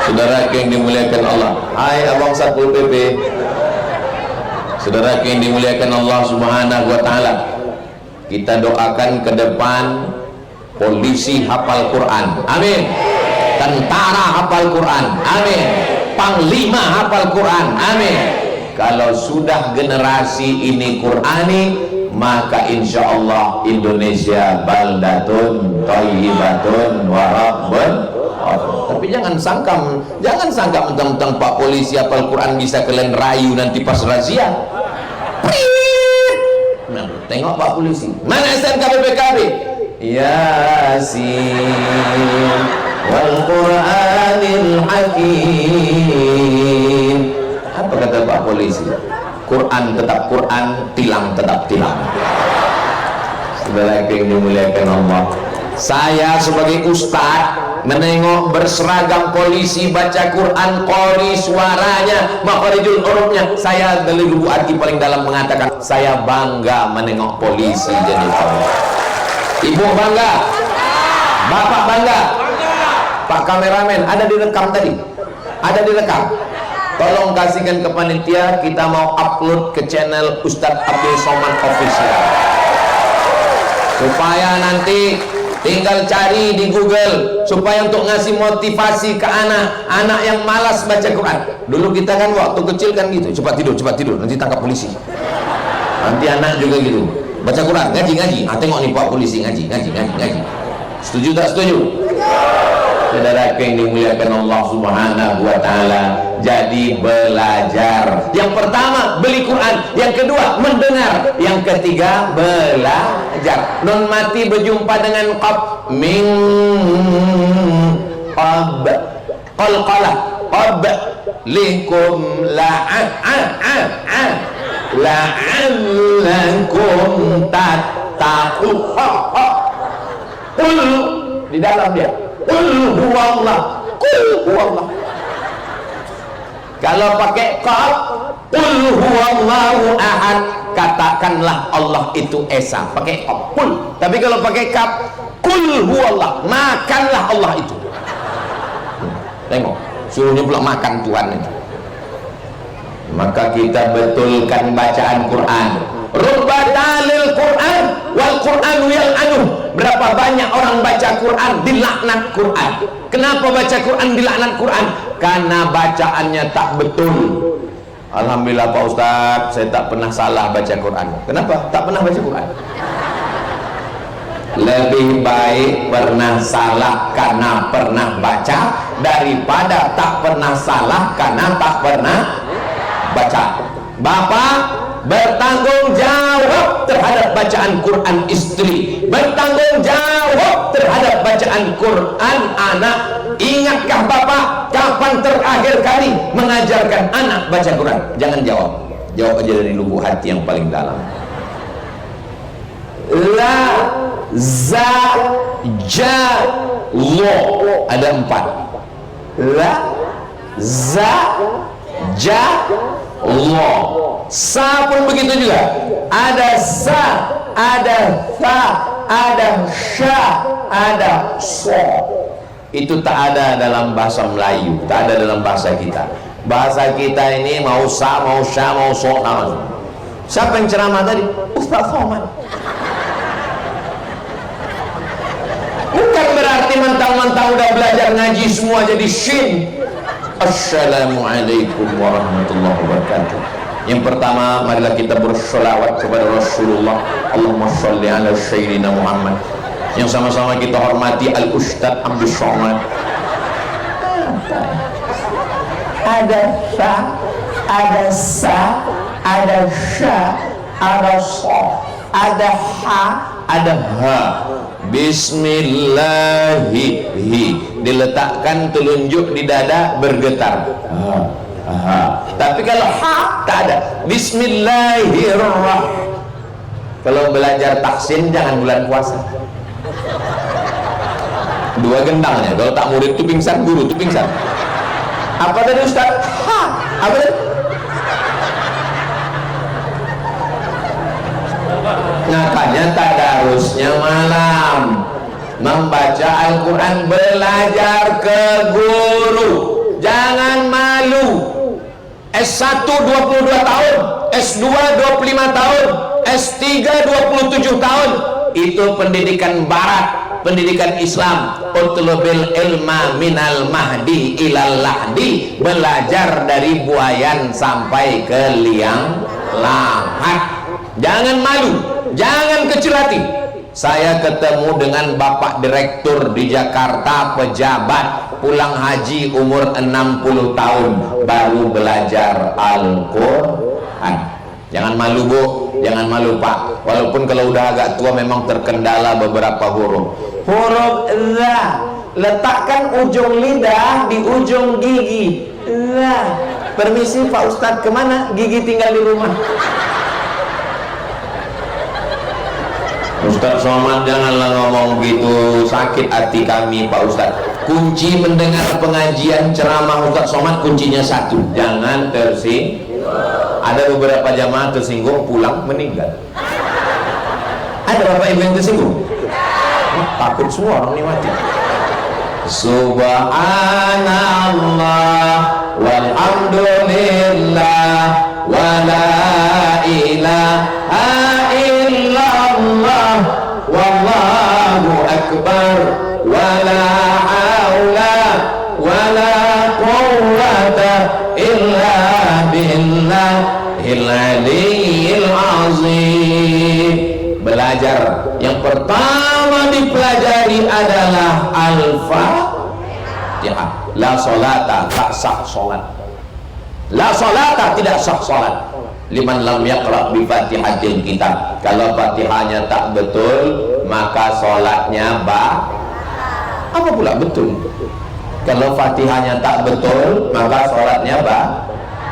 Saudara yang dimuliakan Allah, hai abang Satpol PP, saudara yang dimuliakan Allah Subhanahu wa Ta'ala, kita doakan ke depan polisi hafal Quran, amin. Tentara hafal Quran, amin. Panglima hafal Quran, amin. Kalau sudah generasi ini Qurani, maka insya Allah Indonesia baldatun thayyibatun wa rabbun. Tapi jangan sangka mentang-mentang Pak polisi hafal Quran bisa kalian rayu nanti pas razia. Nah, tengok Pak polisi, mana SNK BPKB? Yasin wal Qur'anil Hakim. Apa kata Pak polisi? Quran tetap Quran, tilang tetap tilang. Saudara yang dimuliakan Allah, saya sebagai ustadz menengok berseragam polisi baca Quran, qori, suaranya, makharijul hurufnya, saya dari lubuk hati paling dalam mengatakan saya bangga menengok polisi jadi qori. Ibu bangga, bapak bangga, Pak kameramen ada direkam tadi, ada direkam. Tolong kasihkan ke panitia, kita mau upload ke channel Ustadz Abdul Somad Official, supaya nanti tinggal cari di Google, supaya untuk ngasih motivasi ke anak-anak yang malas baca Quran. Dulu kita kan waktu kecil kan gitu, cepat tidur, nanti tangkap polisi. Nanti anak juga gitu, baca Quran, ngaji. Tengok nih Pak polisi ngaji. Setuju tak setuju? Saudara yang dimuliakan Allah Subhanahu wa Ta'ala, jadi belajar. Yang pertama beli Quran, yang kedua mendengar, yang ketiga belajar. Non mati berjumpa dengan qab min qab qalqalah qab likum la'allakum tattaqun. Di dalam dia qul huwallah, qul huwallah. Kalau pakai qaf, qul huwallahu ahad, katakanlah Allah itu esa, pakai qaf, qul. Tapi kalau pakai kaf, qul huwallah, makanlah Allah itu. Tengok, suruhnya pula makan Tuhan itu. Maka kita betulkan bacaan Quran. Rubba dalil Quran wal Qur'anu yal'anuh. Berapa banyak orang baca Quran dilaknat Quran. Kenapa baca Quran dilaknat Quran? Karena bacaannya tak betul. Alhamdulillah Pak Ustadz, saya tak pernah salah baca Quran. Kenapa? Tak pernah baca Quran. Lebih baik pernah salah karena pernah baca daripada tak pernah salah karena tak pernah baca. Bapak bertanggung jawab terhadap bacaan Quran istri, bertanggung jawab terhadap bacaan Quran anak. Ingatkah Bapak kapan terakhir kali mengajarkan anak baca Quran? Jangan jawab, jawab aja dari lubuk hati yang paling dalam. La, za, ja, lo, ada 4. La, za, ja, lo. Sa pun begitu juga. Ada sa, ada tha, ada sya, ada so. Itu tak ada dalam bahasa Melayu, tak ada dalam bahasa kita. Bahasa kita ini mau sa, mau sya, mau so, nama. Siapa yang ceramah tadi? Ustaz Somad. Bukan berarti mentang-mentang udah belajar ngaji semua jadi shin. Assalamualaikum warahmatullahi wabarakatuh. Yang pertama, marilah kita bersolawat kepada Rasulullah. Allahumma sholli ala sayyidina Muhammad. Yang sama-sama kita hormati Al-Ustadz Abdul Somad. Ada sa, ada sa, ada sya, ada so, ada ha, ada ha. Bismillahi, diletakkan telunjuk di dada bergetar. Tapi kalau ha tak ada. Bismillahirrahmanirrahim. Kalau belajar taksin jangan bulan puasa. 2 gendangnya. Kalau tak murid itu pingsan, guru itu pingsan. Apa tadi Ustaz? Ha. Apa tadi? Makanya tadarusnya malam, membaca Al-Quran, belajar ke guru, jangan malu. S1 22 tahun, S2 25 tahun, S3 27 tahun, itu pendidikan barat, pendidikan Islam. Utlubil ilma minal mahdi ilal lahdi, belajar dari buayan sampai ke liang lahat. Jangan malu, jangan kecil hati. Saya ketemu dengan Bapak Direktur di Jakarta, pejabat, pulang haji umur 60 tahun, baru belajar Al-Quran. Jangan malu Bu, jangan malu Pak. Walaupun kalau udah agak tua memang terkendala beberapa huruf. Huruf za, letakkan ujung lidah di ujung gigi. Za. Permisi Pak Ustadz, kemana? Gigi tinggal di rumah. Ustaz Somad, janganlah ngomong gitu, sakit hati kami Pak Ustaz. Kunci mendengar pengajian ceramah Ustaz Somad kuncinya 1, jangan tersinggung. Ada beberapa jamaah tersinggung pulang meninggal. Ada bapak ibu yang tersinggung? Takut semua orang ini mati. Subhanallah walhamdulillah wala ilaha illallah wallahu akbar wala haula wala quwwata illa billahil aliyyil azim. Belajar yang pertama dipelajari adalah Al-Fatihah. La sholata, tak sah sholat. La sholata, tidak sah sholat liman lam yaqra bi fatihatil kitab. Kalau fatihahnya tak betul, maka sholatnya apa pula betul? Kalau fatihahnya tak betul, maka sholatnya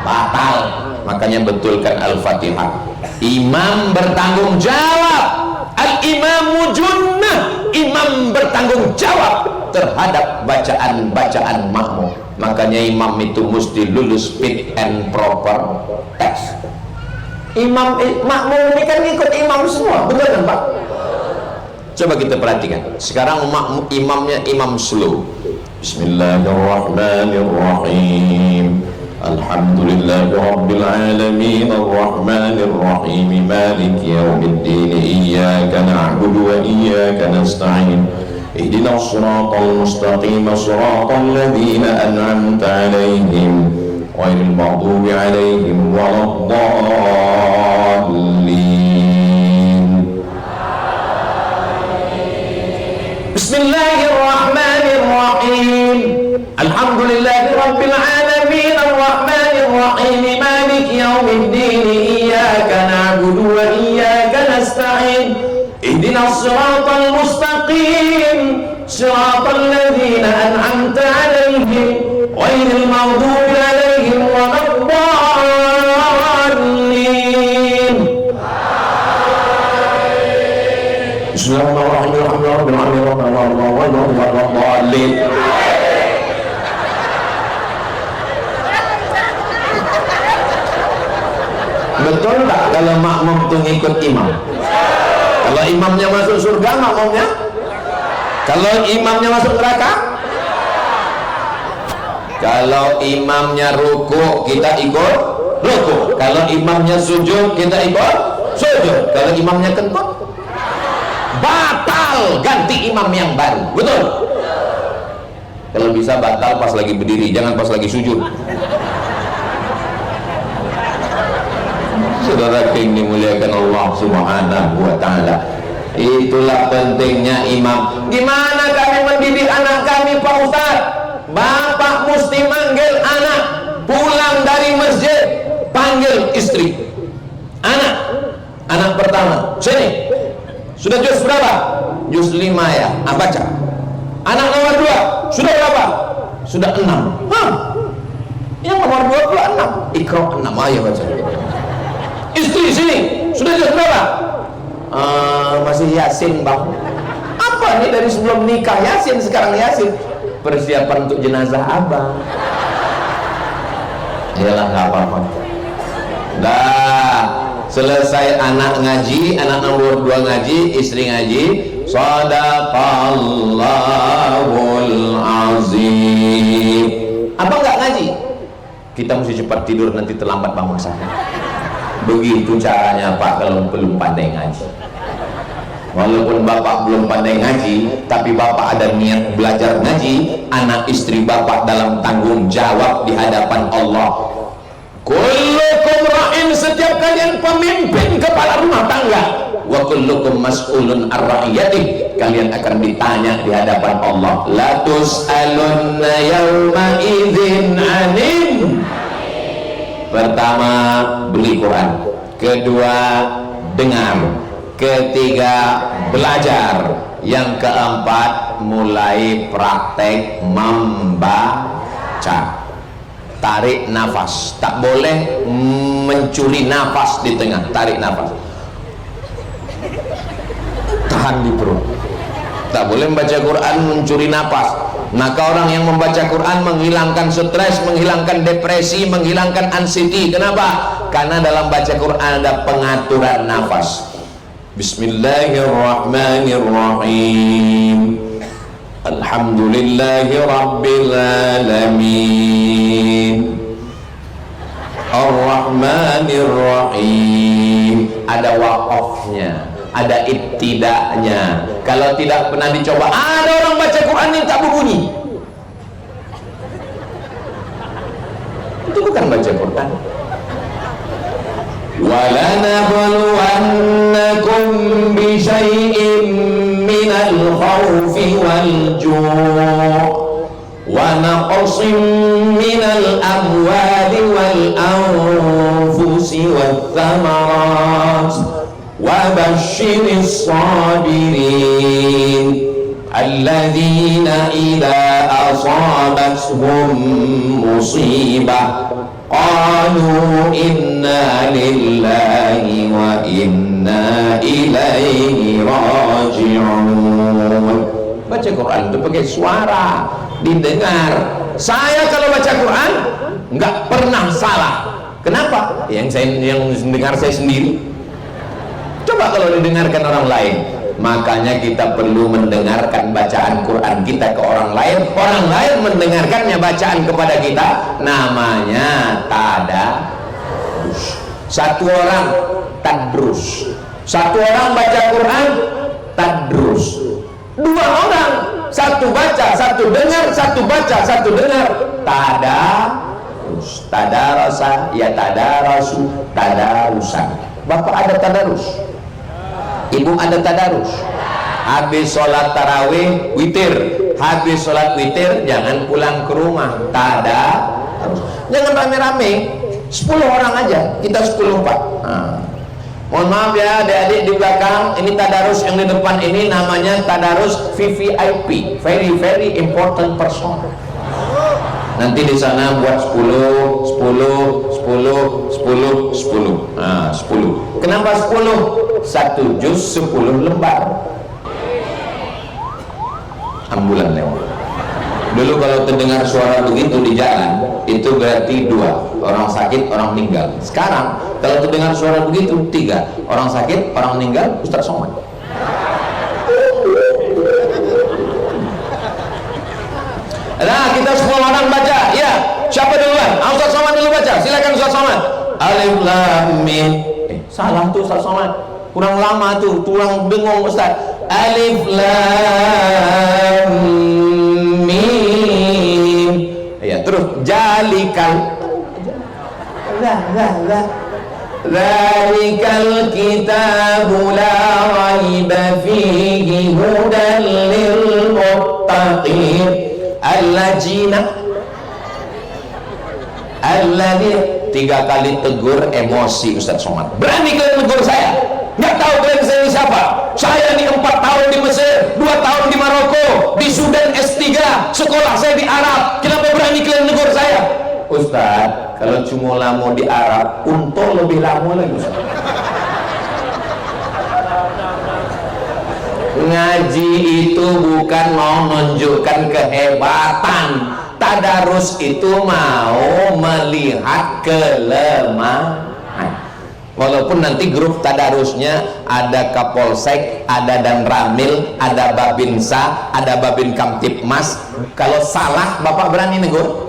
batal. Makanya betulkan Al-Fatihah. Imam bertanggung jawab. Al-imamu junnah, imam bertanggung jawab terhadap bacaan-bacaan makmum. Makanya imam itu mesti lulus fit and proper test. Makmum ini kan ikut imam semua, betul kan Pak? Coba kita perhatikan. Sekarang imamnya imam slow. Bismillahirrahmanirrahim. Alhamdulillahi rabbil alamin arrahmanir rahim maliki yaumiddin iyyaka na'budu wa iyyaka nasta'in ihdinas siratal mustaqim siratal ladzina an'amta 'alaihim ghairil maghdubi 'alaihim waladdallin. Bismillahirrahmanirrahim. Alhamdulillahi rabbil alamin arrahmanir rahim maliki yaumiddin iyyaka na'budu wa iyyaka nasta'in ihdinas siratal mustaqim siratal ladzina an'amta 'alaihim ghairil maghdubi 'alaihim waladdallin. Bismillahirrahmanirrahim. Betul tak kalau makmum itu ngikut imam? Kalau imamnya masuk surga, makmumnya? Kalau imamnya masuk neraka? Kalau imamnya ruku, kita ikut ruku. Kalau imamnya sujud, kita ikut sujud. Kalau imamnya kentut, batal, ganti imam yang baru. Betul? Kalau bisa batal pas lagi berdiri, jangan pas lagi sujud. Saudara yang dimuliakan Allah Subhanahu wa ta'ala, itulah pentingnya imam. Gimana kami mendidik anak kami Pak Ustaz? Bapak mesti manggil anak pulang dari masjid, panggil istri. Anak pertama, sini, sudah juz berapa? Juz 5 ya, baca. Anak nomor 2, sudah berapa? Sudah 6. Yang nomor 26, Iqra 6, ayo baca. Istri sini, sudah juz berapa? Masih Yasin Bang. Apa nih dari sebelum nikah Yasin, sekarang Yasin? Persiapan untuk jenazah abang. Yalah, nggak apa-apa. Dah selesai anak ngaji, anak nomor 2 ngaji, istri ngaji. Shadaqallahul azim. Apa nggak ngaji? Kita mesti cepat tidur, nanti terlambat bangun sahur. Begitu caranya Pak kalau belum pandai ngaji. Walaupun Bapak belum pandai ngaji, tapi Bapak ada niat belajar ngaji, anak istri Bapak dalam tanggung jawab di hadapan Allah. Kullukum ra'in, setiap kalian pemimpin kepala rumah tangga. Wa kullukum mas'ulun ar-ra'iyatih, kalian akan ditanya di hadapan Allah. La tus'alunna yawma idzin 'anin. Pertama, beli Quran. Kedua, dengar. Ketiga, belajar. Yang keempat, mulai praktek membaca. Tarik nafas, tak boleh mencuri nafas di tengah. Tarik nafas, tahan di perut. Tak boleh membaca Quran mencuri nafas. Maka orang yang membaca Quran menghilangkan stres, menghilangkan depresi, menghilangkan anxiety. Kenapa? Karena dalam baca Quran ada pengaturan nafas. Bismillahirrahmanirrahim. Alhamdulillahi rabbil alamin. Ar-Rahmanir-Rahim. Ada waqafnya, ada ibtida'nya. Kalau tidak pernah dicoba, ada orang baca Quran yang tak berbunyi. Itu bukan baca Quran. وَلَنَبْلُوَنَّكُمْ بِشَيْءٍ مِّنَ الْخَوْفِ وَالْجُوعِ وَنَقْصٍ مِّنَ الْأَمْوَالِ وَالْأَنفُسِ وَالثَّمَرَاتِ وَبَشِّرِ الصَّابِرِينَ الَّذِينَ إِذَا أَصَابَتْهُم مُّصِيبَةٌ قالوا إنا لله وإنا إليه راجعون. baca Quran itu pakai suara, didengar. Saya kalau baca Quran nggak pernah salah. Kenapa? Yang dengar saya sendiri. Coba kalau didengarkan orang lain. Makanya kita perlu mendengarkan bacaan Quran kita ke orang lain mendengarkannya bacaan kepada kita, namanya tadarus. Satu orang tadrus, satu orang baca Quran tadrus, dua orang, satu baca satu dengar, satu baca satu dengar, tadarus. Tadarasa ya tadarasu tadarusan. Bapak ada tadarus, ibu ada tadarus. Habis sholat tarawih witir, habis sholat witir jangan pulang ke rumah, tadarus. Jangan rame-rame, 10 orang aja, kita 10 Pak. Mohon maaf ya adik-adik di belakang, ini tadarus yang di depan ini namanya tadarus VVIP, very very important person. Nanti di sana buat 10 10. Kenapa 10? 1 juz 10 lembar. Ambulan lewat. Dulu kalau terdengar suara begitu di jalan, itu berarti 2, orang sakit, orang meninggal. Sekarang kalau terdengar suara begitu 3, orang sakit, orang meninggal, Ustaz Somad. Nah, kita semua orang baca. Ya, siapa duluan? Ustaz Somad dulu baca. Silakan Ustaz Somad. Alif Lam Mim. Salah tuh Ustaz Somad. Kurang lama tuh, tulang bengong Ustaz. Alif Lam Mim. Ya, terus jalikal. Zalikal kitabu la raiba fihi hudan lil muttaqin. Alladzina alladzi 3 kali tegur emosi Ustaz Somad. Berani kalian tegur saya? Nggak tahu kalian saya ini siapa? Saya ini 4 tahun di Mesir, 2 tahun di Maroko, di Sudan S3, sekolah saya di Arab. Kenapa berani kalian tegur saya? Ustaz, kalau cuma lama di Arab, untung lebih lama lagi Ustaz. Ngaji itu bukan mau menunjukkan kehebatan. Tadarus itu mau melihat kelemahan. Walaupun nanti grup tadarusnya ada Kapolsek, ada Dan Ramil, ada Babinsa, ada Babin Kamtipmas. Kalau salah Bapak berani negur?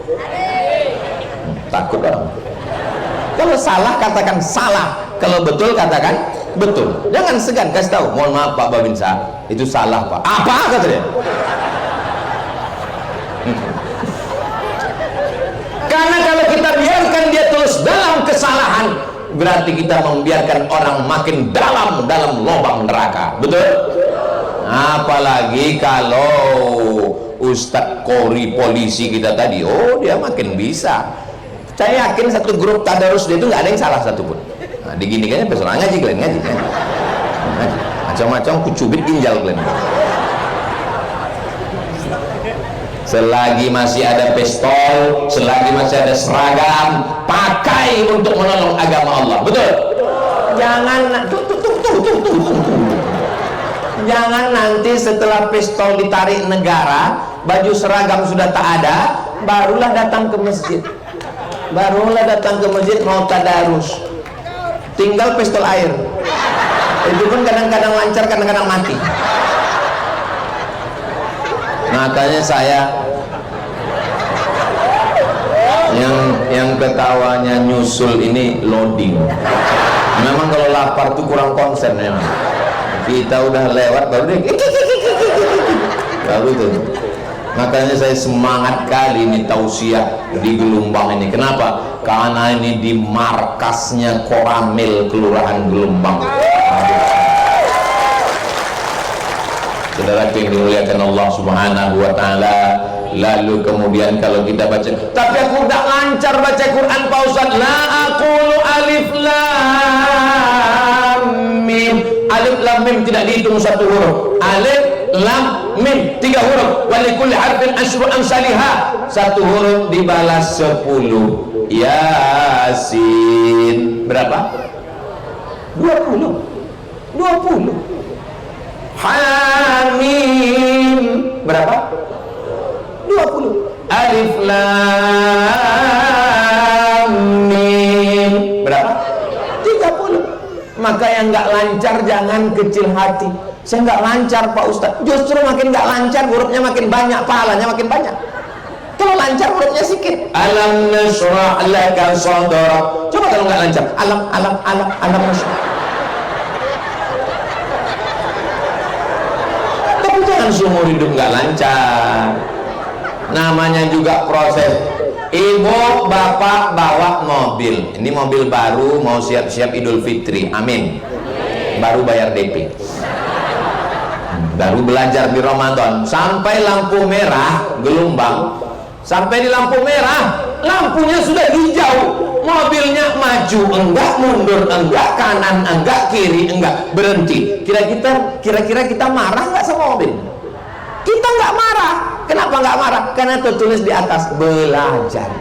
Takut orang. Kalau salah katakan salah, kalau betul katakan betul. Jangan segan kasih tahu, mohon maaf Pak Babinsa, itu salah Pak. Apa kata dia? Karena kalau kita biarkan dia terus dalam kesalahan, berarti kita membiarkan orang makin dalam lubang neraka. Betul? Apalagi kalau Ustadz Kori polisi kita tadi, oh dia makin bisa. Saya yakin satu grup tadarus dia itu nggak ada yang salah satupun. Nah, digini-gini besok ngaji kalian ngaji. Macam-macam kucubit ginjal kalian. Selagi masih ada pistol, selagi masih ada seragam, pakai untuk menolong agama Allah. Betul? Jangan jangan nanti setelah pistol ditarik negara, baju seragam sudah tak ada, barulah datang ke masjid. Barulah datang ke masjid mau tadarus. Tinggal pistol air. Itu pun kadang-kadang lancar, kadang-kadang mati. Makanya saya yang ketawanya nyusul ini loading. Memang kalau lapar tuh kurang konsen memang. Kita udah lewat baru deh. Baru tuh. Makanya saya semangat kali ini tausiah di Gelombang ini. Kenapa? Karena ini di markasnya Koramil Kelurahan Gelombang. Saudara yang dimuliakan Allah Subhanahu wa taala. Lalu kemudian kalau kita baca, tapi aku tidak lancar baca Quran Pak Ustaz. La aqulu alif lam mim. Alif lam mim tidak dihitung satu huruf. Alif lam mim 3 huruf. Walikulli harfin asyru amsalihha. Satu huruf dibalas 10. Yasin berapa? 20. Hamim Alif Lam Mim. Berapa? 30. Maka yang nggak lancar jangan kecil hati. Saya nggak lancar Pak Ustadz. Justru makin nggak lancar hurufnya makin banyak, pahalanya makin banyak. Kalau lancar hurufnya sedikit. Alam nashrah laka sadrak. Coba kalau nggak lancar. Alam nashrah. Tapi jangan seumur hidup nggak lancar. Namanya juga proses. Ibu bapak bawa mobil. Ini mobil baru, mau siap-siap Idul Fitri. Amin. Baru bayar DP. Baru belajar di Ramadan. Sampai lampu merah gelombang. Sampai di lampu merah, lampunya sudah hijau, mobilnya maju enggak, mundur enggak, kanan enggak, kiri enggak, berhenti. Kira-kira kita marah enggak sama mobil? Kita enggak marah. Kenapa enggak marah? Karena tertulis di atas belajar.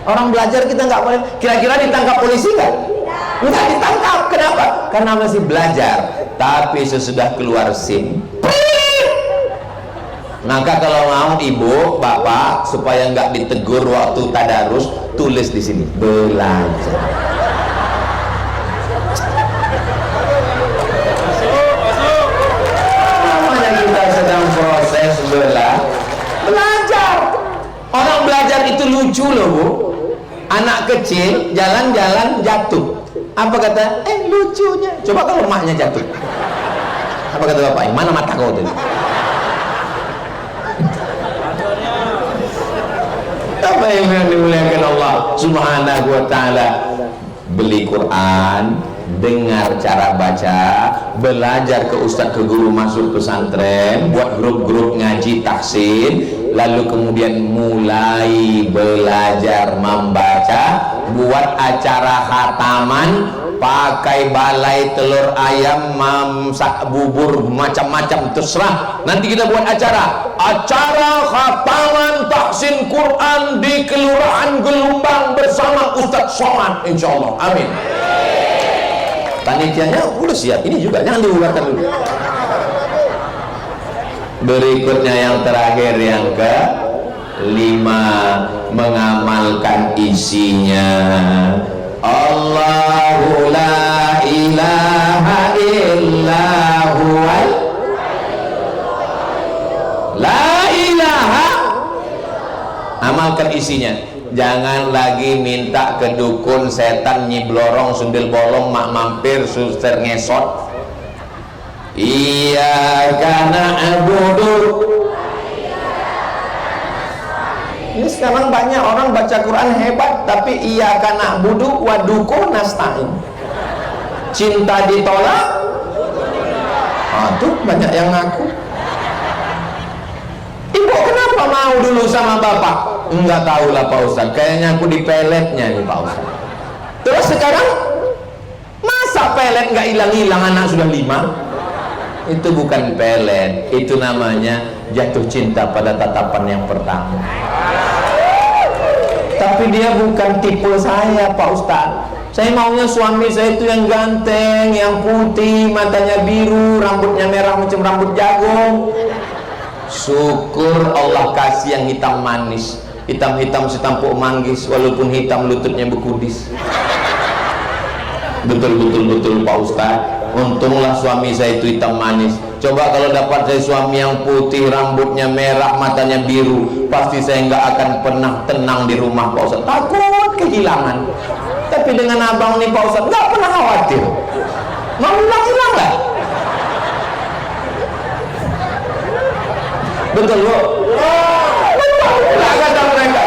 Orang belajar kita enggak boleh. Kira-kira ditangkap polisi enggak? Enggak ditangkap. Kenapa? Karena masih belajar. Tapi sesudah keluar SIM, maka kalau mau ibu, bapak, supaya nggak ditegur waktu tadarus, tulis di sini belajar. Namanya kita sedang proses belajar. Orang belajar itu lucu loh Bu. Anak kecil jalan-jalan jatuh. Apa kata? Lucunya. Coba kalau emaknya jatuh. Apa kata bapak? Mana mata kau tadi? Apa yang dimuliakan Allah Subhanahu wa ta'ala? Beli Quran, dengar cara baca, belajar ke ustadz, ke guru, masuk pesantren, buat grup-grup ngaji tahsin, lalu kemudian mulai belajar membaca, buat acara khataman, pakai balai telur ayam, mamsak bubur, macam-macam, terserah. Nanti kita buat acara khataman tahsin Quran di Kelurahan Gelombang bersama Ustadz Somad, insyaallah. Amin. Panitianya udah siap. Ini juga jangan dibubarkan dulu. Berikutnya yang terakhir, yang ke-5, mengamalkan isinya. Allahu la ilaha illa huwal la ilaha. Amalkan isinya. Jangan lagi minta ke dukun, setan, nyiblorong, sundel bolong, mak mampir, suster ngesot. Iyyaka na'budu. Ini sekarang banyak orang baca Quran hebat, tapi iyyaka na'budu wa dukun nasta'in. Cinta ditolak. Tuh banyak yang ngaku. Ibu kenapa mau dulu sama bapak? Enggak tahu lah Pak Ustaz, kayaknya aku dipeletnya nih Pak Ustaz. Terus sekarang masa pelet nggak hilang-hilang, anak sudah 5? Itu bukan pelet, itu namanya jatuh cinta pada tatapan yang pertama. Tapi dia bukan tipe saya Pak Ustaz. Saya maunya suami saya itu yang ganteng, yang putih, matanya biru, rambutnya merah macam rambut jagung. Syukur Allah kasih yang hitam manis, hitam-hitam setampuk manggis, walaupun hitam lututnya bekudis. Betul Pak Ustaz. Untunglah suami saya itu hitam manis. Coba kalau dapat saya suami yang putih, rambutnya merah, matanya biru, pasti saya nggak akan pernah tenang di rumah Pak Ustaz. Takut kehilangan. Tapi dengan abang nih Pak Ustaz nggak pernah khawatir. Mau hilang lah. Betul Bu? Nggak kata mereka.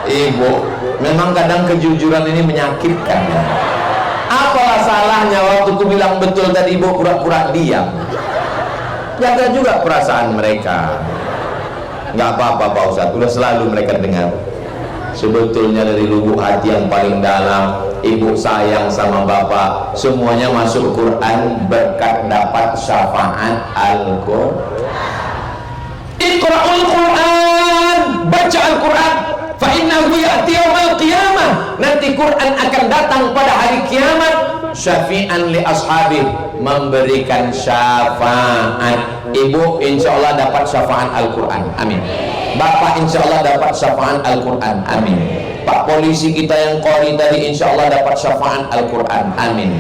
Ibu, memang kadang kejujuran ini menyakitkan. Apalah salahnya waktu ku bilang betul tadi Ibu pura-pura diam? Jaga juga perasaan mereka. Nggak apa-apa Pak Ustadz, udah selalu mereka dengar. Sebetulnya dari lubuk hati yang paling dalam, Ibu sayang sama Bapak. Semuanya masuk Quran berkat dapat syafaat Al-Quran. Iqra'ul Quran, baca Al-Quran. Fa innahu ya'ti yaumil qiyamah. Nanti Quran akan datang pada hari kiamat, syafi'an li ashabi, memberikan syafaat Ibu insya Allah dapat syafaat Al-Quran, amin. Bapak insya Allah dapat syafaat Al-Quran, amin. Pak polisi kita yang qori tadi insya Allah dapat syafaat Al-Quran, amin.